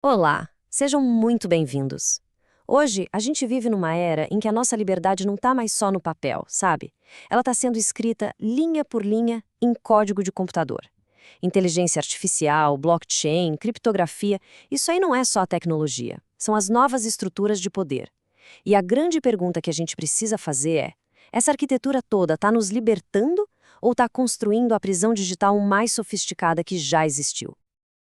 Olá, sejam muito bem-vindos. Hoje, a gente vive numa era em que a nossa liberdade não está mais só no papel, sabe? Ela está sendo escrita linha por linha em código de computador. Inteligência artificial, blockchain, criptografia, isso aí não é só a tecnologia, são as novas estruturas de poder. E a grande pergunta que a gente precisa fazer é: essa arquitetura toda está nos libertando ou está construindo a prisão digital mais sofisticada que já existiu?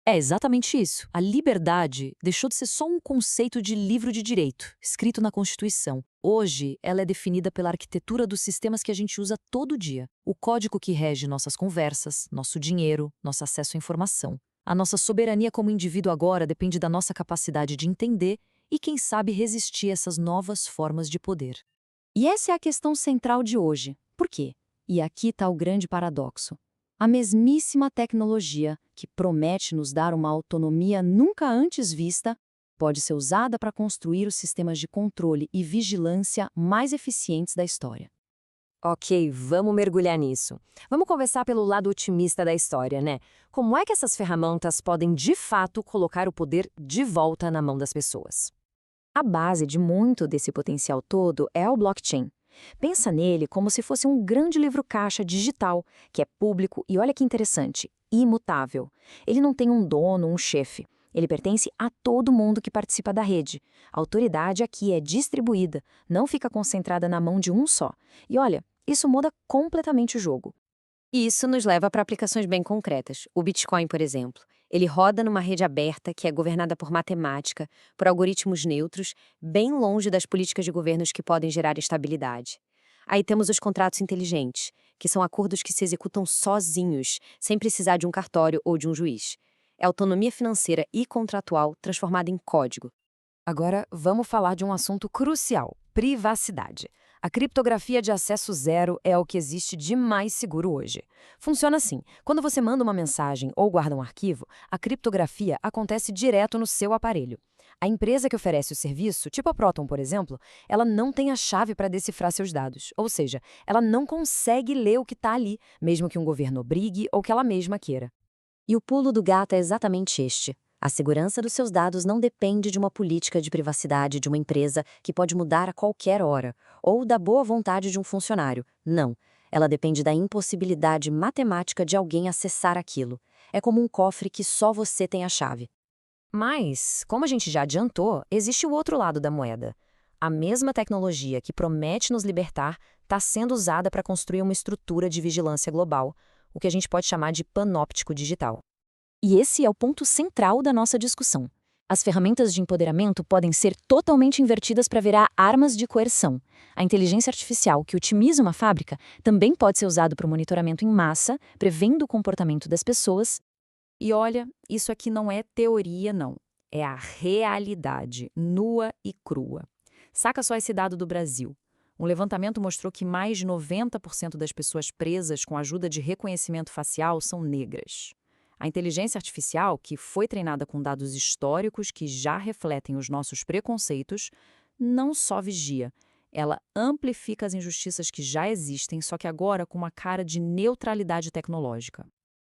É exatamente isso. A liberdade deixou de ser só um conceito de livro de direito, escrito na Constituição. Hoje, ela é definida pela arquitetura dos sistemas que a gente usa todo dia. O código que rege nossas conversas, nosso dinheiro, nosso acesso à informação. A nossa soberania como indivíduo agora depende da nossa capacidade de entender e, quem sabe, resistir a essas novas formas de poder. E essa é a questão central de hoje. Por quê? E aqui está o grande paradoxo. A mesmíssima tecnologia, que promete nos dar uma autonomia nunca antes vista, pode ser usada para construir os sistemas de controle e vigilância mais eficientes da história. Ok, vamos mergulhar nisso. Vamos conversar pelo lado otimista da história, né? Como é que essas ferramentas podem, de fato, colocar o poder de volta na mão das pessoas? A base de muito desse potencial todo é o blockchain. Pensa nele como se fosse um grande livro-caixa digital, que é público e olha que interessante, imutável. Ele não tem um dono, um chefe. Ele pertence a todo mundo que participa da rede. A autoridade aqui é distribuída, não fica concentrada na mão de um só. E olha, isso muda completamente o jogo. E isso nos leva para aplicações bem concretas. O Bitcoin, por exemplo. Ele roda numa rede aberta que é governada por matemática, por algoritmos neutros, bem longe das políticas de governos que podem gerar instabilidade. Aí temos os contratos inteligentes, que são acordos que se executam sozinhos, sem precisar de um cartório ou de um juiz. É autonomia financeira e contratual transformada em código. Agora, vamos falar de um assunto crucial: privacidade. A criptografia de acesso zero é o que existe de mais seguro hoje. Funciona assim: quando você manda uma mensagem ou guarda um arquivo, a criptografia acontece direto no seu aparelho. A empresa que oferece o serviço, tipo a Proton, por exemplo, ela não tem a chave para decifrar seus dados, ou seja, ela não consegue ler o que está ali, mesmo que um governo obrigue ou que ela mesma queira. E o pulo do gato é exatamente este. A segurança dos seus dados não depende de uma política de privacidade de uma empresa que pode mudar a qualquer hora, ou da boa vontade de um funcionário. Não. Ela depende da impossibilidade matemática de alguém acessar aquilo. É como um cofre que só você tem a chave. Mas, como a gente já adiantou, existe o outro lado da moeda. A mesma tecnologia que promete nos libertar está sendo usada para construir uma estrutura de vigilância global, o que a gente pode chamar de panóptico digital. E esse é o ponto central da nossa discussão. As ferramentas de empoderamento podem ser totalmente invertidas para virar armas de coerção. A inteligência artificial que otimiza uma fábrica também pode ser usada para o monitoramento em massa, prevendo o comportamento das pessoas. E olha, isso aqui não é teoria, não. É a realidade, nua e crua. Saca só esse dado do Brasil. Um levantamento mostrou que mais de 90% das pessoas presas com a ajuda de reconhecimento facial são negras. A inteligência artificial, que foi treinada com dados históricos que já refletem os nossos preconceitos, não só vigia, ela amplifica as injustiças que já existem, só que agora com uma cara de neutralidade tecnológica.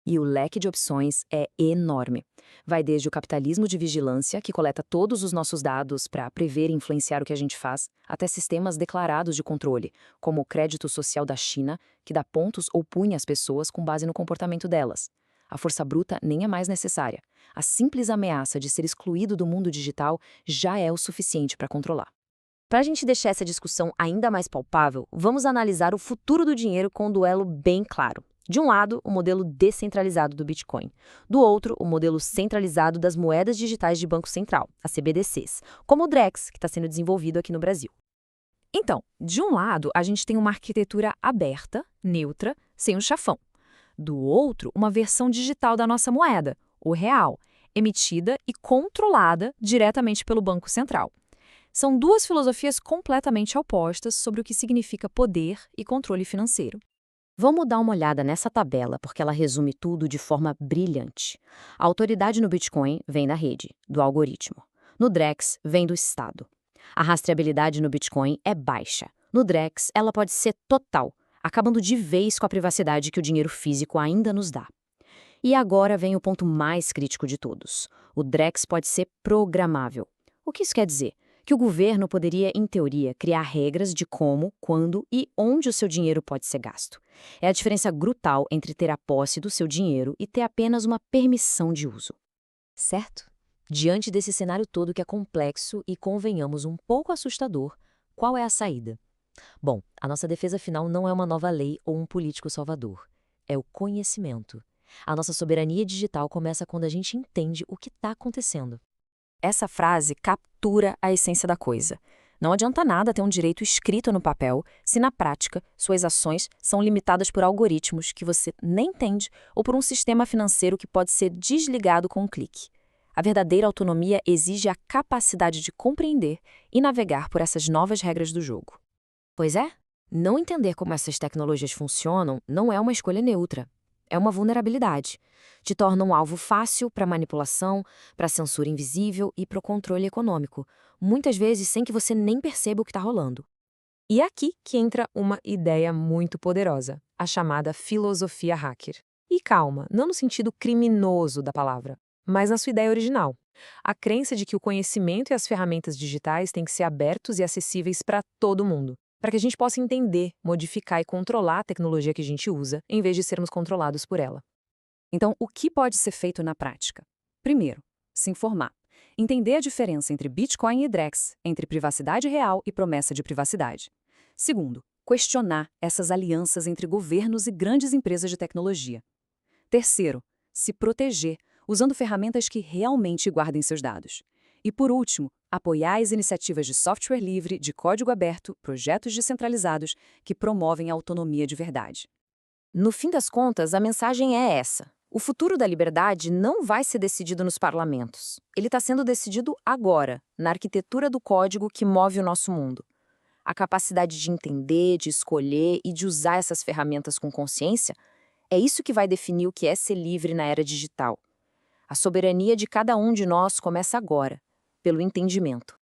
E o leque de opções é enorme. Vai desde o capitalismo de vigilância, que coleta todos os nossos dados para prever e influenciar o que a gente faz, até sistemas declarados de controle, como o crédito social da China, que dá pontos ou pune às pessoas com base no comportamento delas. A força bruta nem é mais necessária. A simples ameaça de ser excluído do mundo digital já é o suficiente para controlar. Para a gente deixar essa discussão ainda mais palpável, vamos analisar o futuro do dinheiro com um duelo bem claro. De um lado, o modelo descentralizado do Bitcoin. Do outro, o modelo centralizado das moedas digitais de Banco Central, as CBDCs, como o Drex, que está sendo desenvolvido aqui no Brasil. Então, de um lado, a gente tem uma arquitetura aberta, neutra, sem o chafão. Do outro, uma versão digital da nossa moeda, o real, emitida e controlada diretamente pelo Banco Central. São duas filosofias completamente opostas sobre o que significa poder e controle financeiro. Vamos dar uma olhada nessa tabela, porque ela resume tudo de forma brilhante. A autoridade no Bitcoin vem da rede, do algoritmo. No Drex, vem do Estado. A rastreabilidade no Bitcoin é baixa. No Drex, ela pode ser total, acabando de vez com a privacidade que o dinheiro físico ainda nos dá. E agora vem o ponto mais crítico de todos. O Drex pode ser programável. O que isso quer dizer? Que o governo poderia, em teoria, criar regras de como, quando e onde o seu dinheiro pode ser gasto. É a diferença brutal entre ter a posse do seu dinheiro e ter apenas uma permissão de uso. Certo? Diante desse cenário todo que é complexo e, convenhamos, um pouco assustador, qual é a saída? Bom, a nossa defesa final não é uma nova lei ou um político salvador. É o conhecimento. A nossa soberania digital começa quando a gente entende o que está acontecendo. Essa frase captura a essência da coisa. Não adianta nada ter um direito escrito no papel se, na prática, suas ações são limitadas por algoritmos que você nem entende ou por um sistema financeiro que pode ser desligado com um clique. A verdadeira autonomia exige a capacidade de compreender e navegar por essas novas regras do jogo. Pois é, não entender como essas tecnologias funcionam não é uma escolha neutra. É uma vulnerabilidade. Te torna um alvo fácil para manipulação, para censura invisível e para o controle econômico, muitas vezes sem que você nem perceba o que está rolando. E é aqui que entra uma ideia muito poderosa, a chamada filosofia hacker. E calma, não no sentido criminoso da palavra, mas na sua ideia original. A crença de que o conhecimento e as ferramentas digitais têm que ser abertos e acessíveis para todo mundo, para que a gente possa entender, modificar e controlar a tecnologia que a gente usa, em vez de sermos controlados por ela. Então, o que pode ser feito na prática? Primeiro, se informar. Entender a diferença entre Bitcoin e Drex, entre privacidade real e promessa de privacidade. Segundo, questionar essas alianças entre governos e grandes empresas de tecnologia. Terceiro, se proteger, usando ferramentas que realmente guardem seus dados. E por último, apoiar as iniciativas de software livre, de código aberto, projetos descentralizados que promovem a autonomia de verdade. No fim das contas, a mensagem é essa. O futuro da liberdade não vai ser decidido nos parlamentos. Ele está sendo decidido agora, na arquitetura do código que move o nosso mundo. A capacidade de entender, de escolher e de usar essas ferramentas com consciência é isso que vai definir o que é ser livre na era digital. A soberania de cada um de nós começa agora, pelo entendimento.